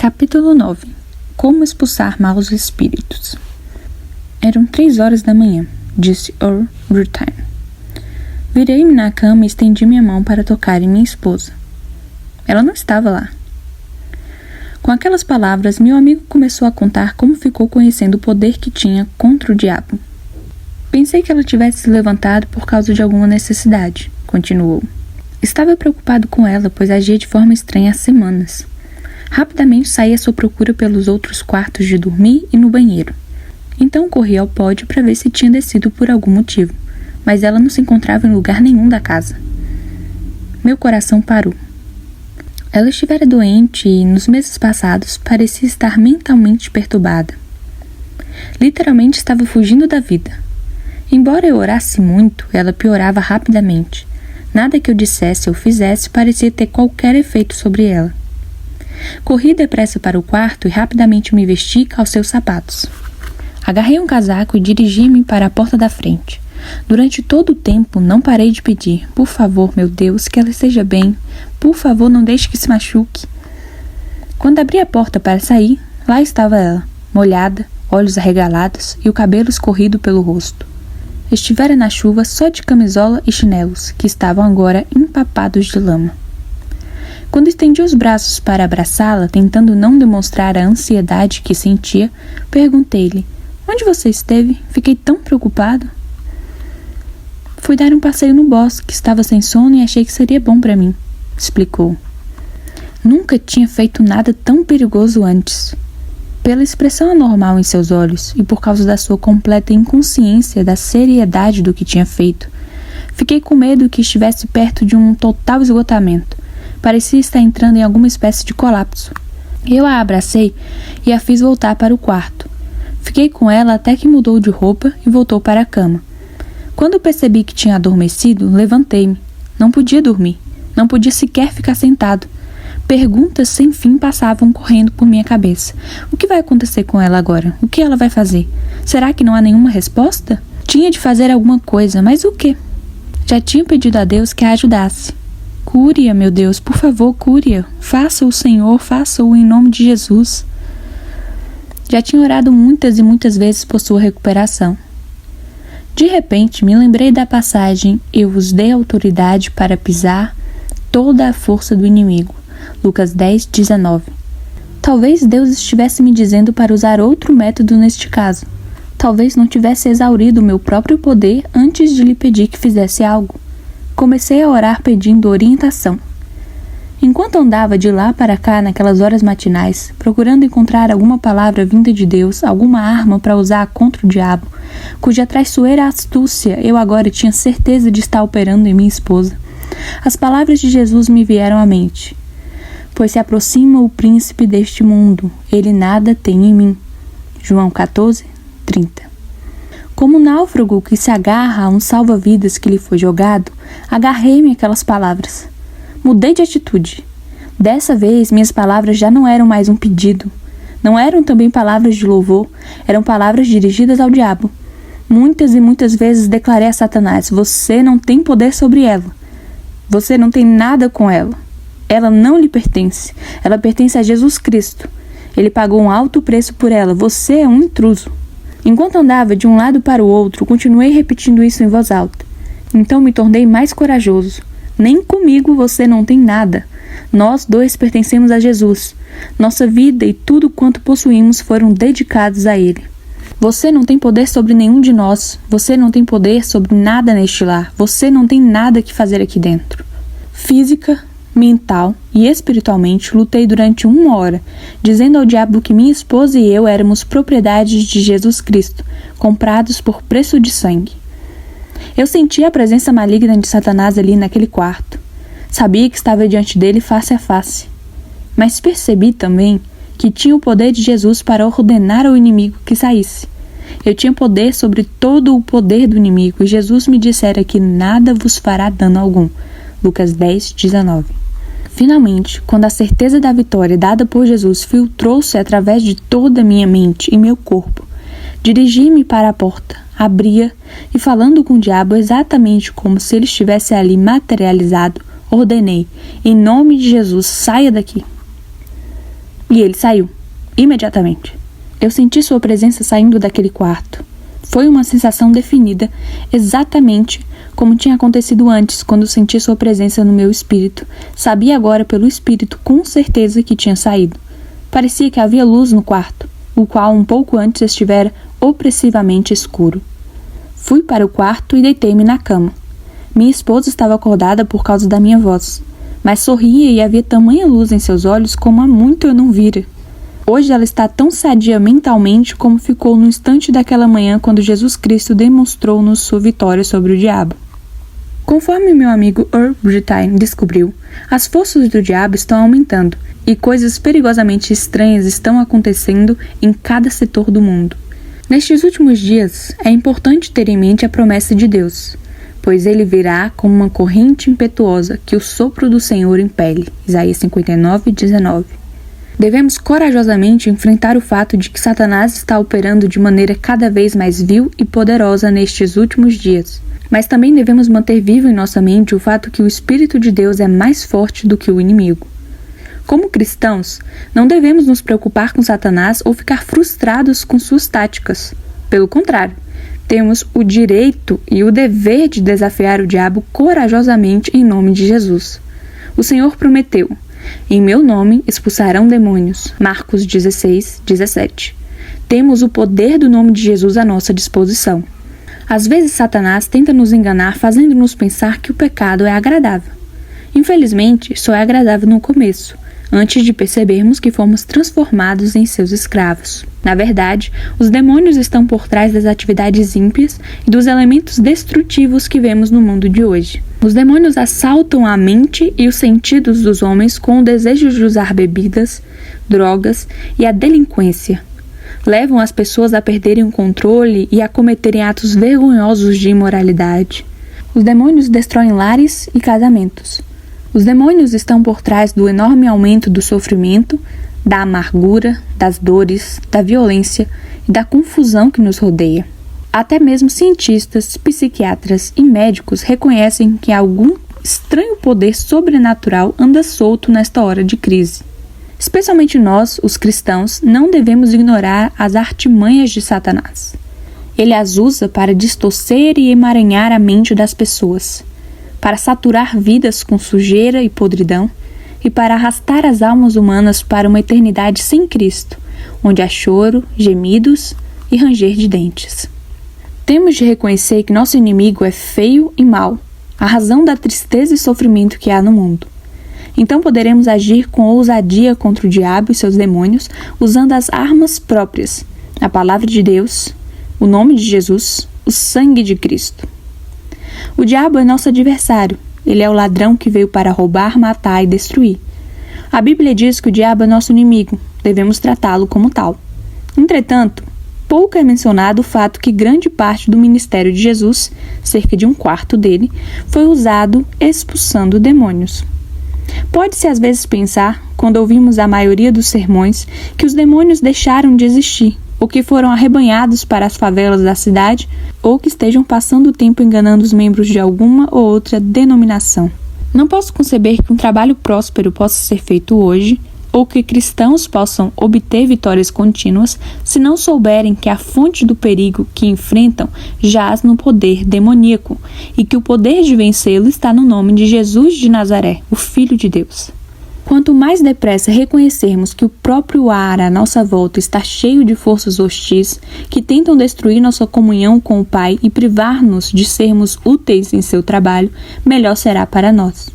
Capítulo 9. Como expulsar maus espíritos. Eram 3 horas da manhã, disse Earl Ruthyn. Virei-me na cama e estendi minha mão para tocar em minha esposa. Ela não estava lá. Com aquelas palavras, meu amigo começou a contar como ficou conhecendo o poder que tinha contra o diabo. Pensei que ela tivesse se levantado por causa de alguma necessidade, continuou. Estava preocupado com ela, pois agia de forma estranha há semanas. Rapidamente saí à sua procura pelos outros quartos de dormir e no banheiro. Então corri ao pódio para ver se tinha descido por algum motivo, mas ela não se encontrava em lugar nenhum da casa. Meu coração parou. Ela estivera doente e, nos meses passados, parecia estar mentalmente perturbada. Literalmente estava fugindo da vida. Embora eu orasse muito, ela piorava rapidamente. Nada que eu dissesse ou fizesse parecia ter qualquer efeito sobre ela. Corri depressa para o quarto e rapidamente me vesti e calcei os sapatos. Agarrei um casaco e dirigi-me para a porta da frente. Durante todo o tempo não parei de pedir: por favor, meu Deus, que ela esteja bem. Por favor, não deixe que se machuque. Quando abri a porta para sair, lá estava ela, molhada, olhos arregalados e o cabelo escorrido pelo rosto. Estivera na chuva só de camisola e chinelos, que estavam agora empapados de lama. Quando estendi os braços para abraçá-la, tentando não demonstrar a ansiedade que sentia, perguntei-lhe: onde você esteve? Fiquei tão preocupado. Fui dar um passeio no bosque, estava sem sono e achei que seria bom para mim, explicou. Nunca tinha feito nada tão perigoso antes. Pela expressão anormal em seus olhos e por causa da sua completa inconsciência da seriedade do que tinha feito, fiquei com medo que estivesse perto de um total esgotamento. Parecia estar entrando em alguma espécie de colapso. Eu a abracei e a fiz voltar para o quarto. Fiquei com ela até que mudou de roupa e voltou para a cama. Quando percebi que tinha adormecido, levantei-me. Não podia dormir. Não podia sequer ficar sentado. Perguntas sem fim passavam correndo por minha cabeça. O que vai acontecer com ela agora? O que ela vai fazer? Será que não há nenhuma resposta? Tinha de fazer alguma coisa, mas o quê? Já tinha pedido a Deus que a ajudasse. Cure-a, meu Deus, por favor, cure-a. Faça-o, Senhor, faça-o em nome de Jesus. Já tinha orado muitas e muitas vezes por sua recuperação. De repente, me lembrei da passagem: eu vos dei autoridade para pisar toda a força do inimigo. Lucas 10:19. Talvez Deus estivesse me dizendo para usar outro método neste caso. Talvez não tivesse exaurido o meu próprio poder antes de lhe pedir que fizesse algo. Comecei a orar pedindo orientação. Enquanto andava de lá para cá naquelas horas matinais, procurando encontrar alguma palavra vinda de Deus, alguma arma para usar contra o diabo, cuja traiçoeira astúcia eu agora tinha certeza de estar operando em minha esposa, as palavras de Jesus me vieram à mente. Pois se aproxima o príncipe deste mundo, ele nada tem em mim. João 14:30. Como um náufrago que se agarra a um salva-vidas que lhe foi jogado, agarrei-me àquelas palavras. Mudei de atitude. Dessa vez, minhas palavras já não eram mais um pedido. Não eram também palavras de louvor, eram palavras dirigidas ao diabo. Muitas e muitas vezes declarei a Satanás: você não tem poder sobre ela. Você não tem nada com ela. Ela não lhe pertence. Ela pertence a Jesus Cristo. Ele pagou um alto preço por ela. Você é um intruso. Enquanto andava de um lado para o outro, continuei repetindo isso em voz alta. Então me tornei mais corajoso. Nem comigo você não tem nada. Nós dois pertencemos a Jesus. Nossa vida e tudo quanto possuímos foram dedicados a Ele. Você não tem poder sobre nenhum de nós. Você não tem poder sobre nada neste lar. Você não tem nada que fazer aqui dentro. Física, mental e espiritualmente, lutei durante 1 hora, dizendo ao diabo que minha esposa e eu éramos propriedades de Jesus Cristo, comprados por preço de sangue. Eu sentia a presença maligna de Satanás ali naquele quarto. Sabia que estava diante dele face a face. Mas percebi também que tinha o poder de Jesus para ordenar ao inimigo que saísse. Eu tinha poder sobre todo o poder do inimigo, e Jesus me dissera que nada vos fará dano algum. Lucas 10:19. Finalmente, quando a certeza da vitória dada por Jesus filtrou-se através de toda a minha mente e meu corpo, dirigi-me para a porta, abria e, falando com o diabo exatamente como se ele estivesse ali materializado, ordenei: em nome de Jesus, saia daqui. E ele saiu, imediatamente. Eu senti sua presença saindo daquele quarto. Foi uma sensação definida, exatamente como tinha acontecido antes, quando senti sua presença no meu espírito. Sabia agora pelo espírito com certeza que tinha saído. Parecia que havia luz no quarto, o qual um pouco antes estivera opressivamente escuro. Fui para o quarto e deitei-me na cama. Minha esposa estava acordada por causa da minha voz, mas sorria e havia tamanha luz em seus olhos como há muito eu não vira. Hoje ela está tão sadia mentalmente como ficou no instante daquela manhã quando Jesus Cristo demonstrou-nos sua vitória sobre o diabo. Conforme meu amigo Earl Brittain descobriu, as forças do diabo estão aumentando e coisas perigosamente estranhas estão acontecendo em cada setor do mundo. Nestes últimos dias, é importante ter em mente a promessa de Deus, pois ele virá como uma corrente impetuosa que o sopro do Senhor impele. Isaías 59:19. Devemos corajosamente enfrentar o fato de que Satanás está operando de maneira cada vez mais vil e poderosa nestes últimos dias. Mas também devemos manter vivo em nossa mente o fato que o Espírito de Deus é mais forte do que o inimigo. Como cristãos, não devemos nos preocupar com Satanás ou ficar frustrados com suas táticas. Pelo contrário, temos o direito e o dever de desafiar o diabo corajosamente em nome de Jesus. O Senhor prometeu: em meu nome expulsarão demônios. Marcos 16:17. Temos o poder do nome de Jesus à nossa disposição. Às vezes Satanás tenta nos enganar fazendo-nos pensar que o pecado é agradável. Infelizmente, só é agradável no começo, antes de percebermos que fomos transformados em seus escravos. Na verdade, os demônios estão por trás das atividades ímpias e dos elementos destrutivos que vemos no mundo de hoje. Os demônios assaltam a mente e os sentidos dos homens com o desejo de usar bebidas, drogas e a delinquência. Levam as pessoas a perderem o controle e a cometerem atos vergonhosos de imoralidade. Os demônios destroem lares e casamentos. Os demônios estão por trás do enorme aumento do sofrimento, da amargura, das dores, da violência e da confusão que nos rodeia. Até mesmo cientistas, psiquiatras e médicos reconhecem que algum estranho poder sobrenatural anda solto nesta hora de crise. Especialmente nós, os cristãos, não devemos ignorar as artimanhas de Satanás. Ele as usa para distorcer e emaranhar a mente das pessoas, para saturar vidas com sujeira e podridão e para arrastar as almas humanas para uma eternidade sem Cristo, onde há choro, gemidos e ranger de dentes. Temos de reconhecer que nosso inimigo é feio e mau, a razão da tristeza e sofrimento que há no mundo. Então poderemos agir com ousadia contra o diabo e seus demônios, usando as armas próprias, a palavra de Deus, o nome de Jesus, o sangue de Cristo. O diabo é nosso adversário. Ele é o ladrão que veio para roubar, matar e destruir. A Bíblia diz que o diabo é nosso inimigo. Devemos tratá-lo como tal. Entretanto, pouco é mencionado o fato que grande parte do ministério de Jesus, cerca de 1/4 dele, foi usado expulsando demônios. Pode-se às vezes pensar, quando ouvimos a maioria dos sermões, que os demônios deixaram de existir, ou que foram arrebanhados para as favelas da cidade, ou que estejam passando o tempo enganando os membros de alguma ou outra denominação. Não posso conceber que um trabalho próspero possa ser feito hoje, ou que cristãos possam obter vitórias contínuas, se não souberem que a fonte do perigo que enfrentam jaz no poder demoníaco, e que o poder de vencê-lo está no nome de Jesus de Nazaré, o Filho de Deus. Quanto mais depressa reconhecermos que o próprio ar à nossa volta está cheio de forças hostis que tentam destruir nossa comunhão com o Pai e privar-nos de sermos úteis em seu trabalho, melhor será para nós.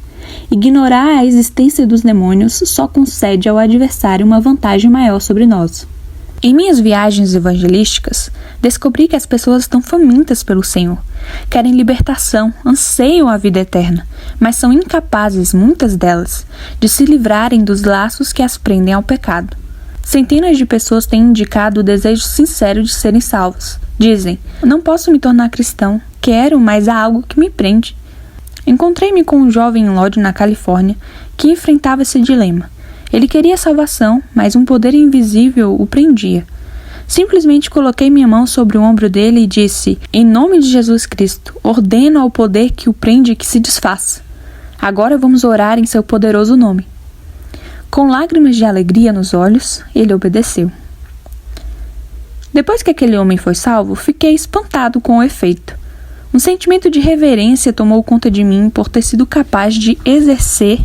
Ignorar a existência dos demônios só concede ao adversário uma vantagem maior sobre nós. Em minhas viagens evangelísticas, descobri que as pessoas estão famintas pelo Senhor. Querem libertação, anseiam a vida eterna, mas são incapazes, muitas delas, de se livrarem dos laços que as prendem ao pecado. Centenas de pessoas têm indicado o desejo sincero de serem salvos. Dizem: não posso me tornar cristão, quero, mas há algo que me prende. Encontrei-me com um jovem em Lodge, na Califórnia, que enfrentava esse dilema. Ele queria salvação, mas um poder invisível o prendia. Simplesmente coloquei minha mão sobre o ombro dele e disse: em nome de Jesus Cristo, ordeno ao poder que o prende que se desfaça. Agora vamos orar em seu poderoso nome. Com lágrimas de alegria nos olhos, ele obedeceu. Depois que aquele homem foi salvo, fiquei espantado com o efeito. Um sentimento de reverência tomou conta de mim por ter sido capaz de exercer,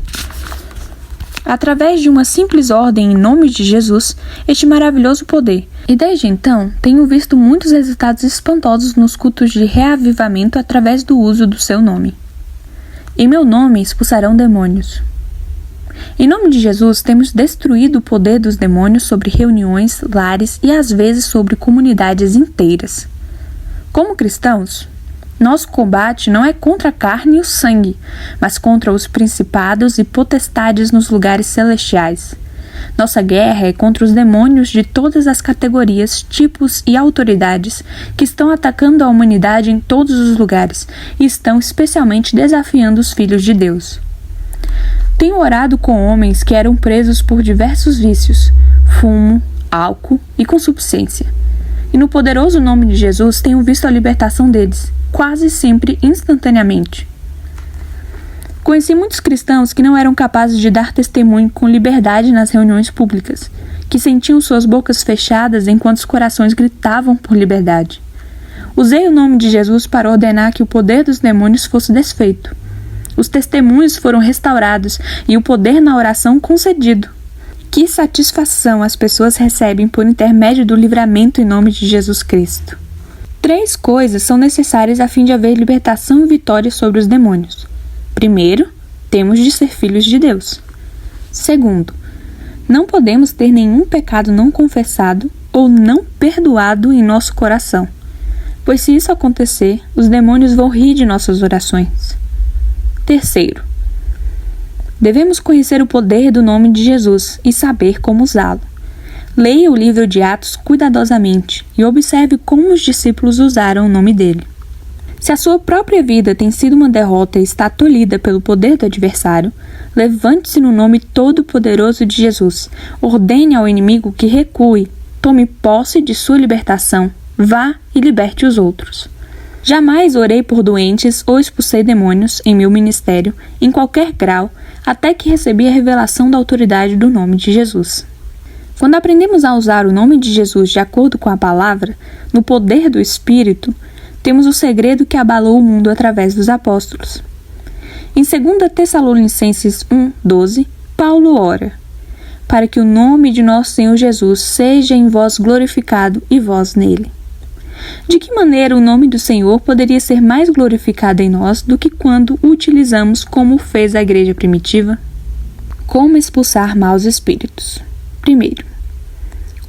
através de uma simples ordem em nome de Jesus, este maravilhoso poder. E desde então, tenho visto muitos resultados espantosos nos cultos de reavivamento através do uso do seu nome. Em meu nome expulsarão demônios. Em nome de Jesus, temos destruído o poder dos demônios sobre reuniões, lares e às vezes sobre comunidades inteiras. Como cristãos, nosso combate não é contra a carne e o sangue, mas contra os principados e potestades nos lugares celestiais. Nossa guerra é contra os demônios de todas as categorias, tipos e autoridades que estão atacando a humanidade em todos os lugares e estão especialmente desafiando os filhos de Deus. Tenho orado com homens que eram presos por diversos vícios, fumo, álcool e consuficiência. E no poderoso nome de Jesus tenho visto a libertação deles, quase sempre instantaneamente. Conheci muitos cristãos que não eram capazes de dar testemunho com liberdade nas reuniões públicas, que sentiam suas bocas fechadas enquanto os corações gritavam por liberdade. Usei o nome de Jesus para ordenar que o poder dos demônios fosse desfeito. Os testemunhos foram restaurados e o poder na oração concedido. Que satisfação as pessoas recebem por intermédio do livramento em nome de Jesus Cristo. 3 coisas são necessárias a fim de haver libertação e vitória sobre os demônios. Primeiro, temos de ser filhos de Deus. Segundo, não podemos ter nenhum pecado não confessado ou não perdoado em nosso coração, pois se isso acontecer, os demônios vão rir de nossas orações. Terceiro, devemos conhecer o poder do nome de Jesus e saber como usá-lo. Leia o livro de Atos cuidadosamente e observe como os discípulos usaram o nome dele. Se a sua própria vida tem sido uma derrota e está tolhida pelo poder do adversário, levante-se no nome todo-poderoso de Jesus. Ordene ao inimigo que recue, tome posse de sua libertação, vá e liberte os outros. Jamais orei por doentes ou expulsei demônios em meu ministério, em qualquer grau, até que recebi a revelação da autoridade do nome de Jesus. Quando aprendemos a usar o nome de Jesus de acordo com a palavra, no poder do Espírito, temos o segredo que abalou o mundo através dos apóstolos. Em 2 Tessalonicenses 1:12, Paulo ora: para que o nome de nosso Senhor Jesus seja em vós glorificado e vós nele. De que maneira o nome do Senhor poderia ser mais glorificado em nós do que quando o utilizamos como fez a igreja primitiva? Como expulsar maus espíritos? Primeiro,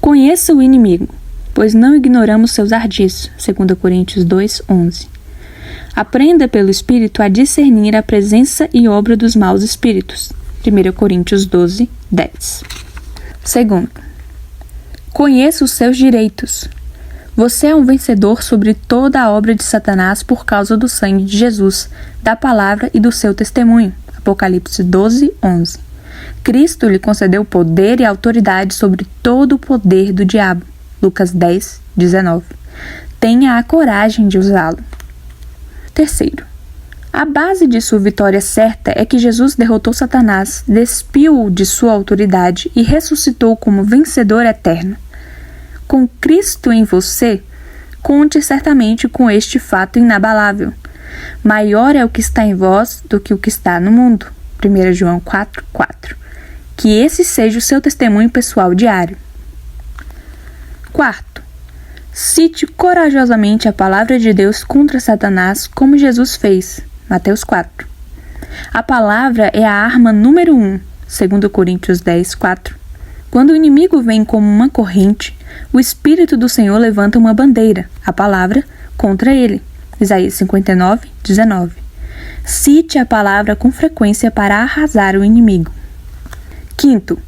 conheça o inimigo, pois não ignoramos seus ardis. 2 Coríntios 2:11. Aprenda pelo Espírito a discernir a presença e obra dos maus espíritos. 1 Coríntios 12:10. Segundo, conheça os seus direitos. Você é um vencedor sobre toda a obra de Satanás por causa do sangue de Jesus, da palavra e do seu testemunho. Apocalipse 12:11. Cristo lhe concedeu poder e autoridade sobre todo o poder do diabo. Lucas 10:19. Tenha a coragem de usá-lo. Terceiro, a base de sua vitória certa é que Jesus derrotou Satanás, despiu-o de sua autoridade e ressuscitou como vencedor eterno. Com Cristo em você, conte certamente com este fato inabalável. Maior é o que está em vós do que o que está no mundo. 1 João 4:4. Que esse seja o seu testemunho pessoal diário. Quarto, cite corajosamente a palavra de Deus contra Satanás, como Jesus fez. Mateus 4. A palavra é a arma número 1. 2 Coríntios 10:4. Quando o inimigo vem como uma corrente, o Espírito do Senhor levanta uma bandeira, a palavra, contra ele. Isaías 59:19. Cite a palavra com frequência para arrasar o inimigo. Quinto,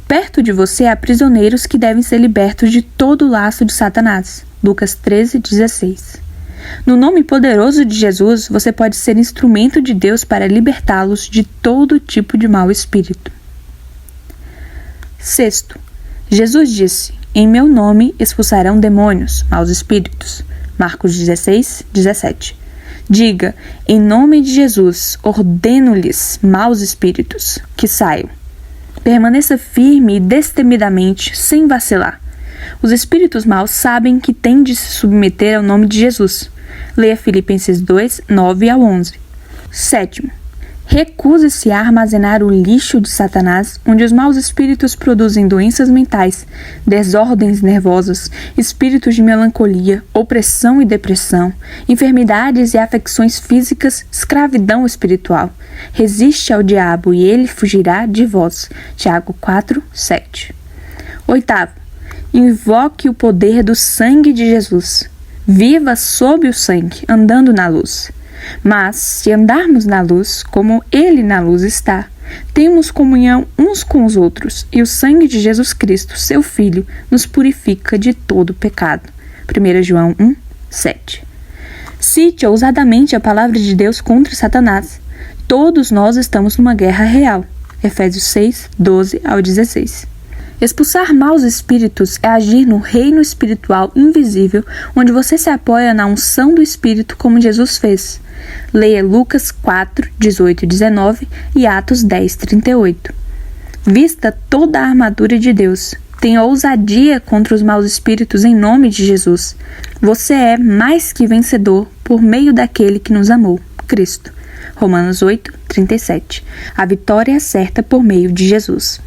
perto de você há prisioneiros que devem ser libertos de todo o laço de Satanás. Lucas 13:16. No nome poderoso de Jesus, você pode ser instrumento de Deus para libertá-los de todo tipo de mau espírito. Sexto, Jesus disse: em meu nome expulsarão demônios, maus espíritos. Marcos 16:17. Diga: em nome de Jesus, ordeno-lhes, maus espíritos, que saiam. Permaneça firme e destemidamente, sem vacilar. Os espíritos maus sabem que têm de se submeter ao nome de Jesus. Leia Filipenses 2, 9 ao 11. 7. Recuse-se a armazenar o lixo de Satanás, onde os maus espíritos produzem doenças mentais, desordens nervosas, espíritos de melancolia, opressão e depressão, enfermidades e afecções físicas, escravidão espiritual. Resiste ao diabo e ele fugirá de vós. Tiago 4, 7. 8. Invoque o poder do sangue de Jesus. Viva sob o sangue, andando na luz. Mas, se andarmos na luz, como Ele na luz está, temos comunhão uns com os outros, e o sangue de Jesus Cristo, seu Filho, nos purifica de todo pecado. 1 João 1, 7. Cite ousadamente a palavra de Deus contra Satanás. Todos nós estamos numa guerra real. Efésios 6, 12 ao 16. Expulsar maus espíritos é agir no reino espiritual invisível, onde você se apoia na unção do Espírito como Jesus fez. Leia Lucas 4, 18 e 19 e Atos 10, 38. Vista toda a armadura de Deus. Tenha ousadia contra os maus espíritos em nome de Jesus. Você é mais que vencedor por meio daquele que nos amou, Cristo. Romanos 8, 37. A vitória é certa por meio de Jesus.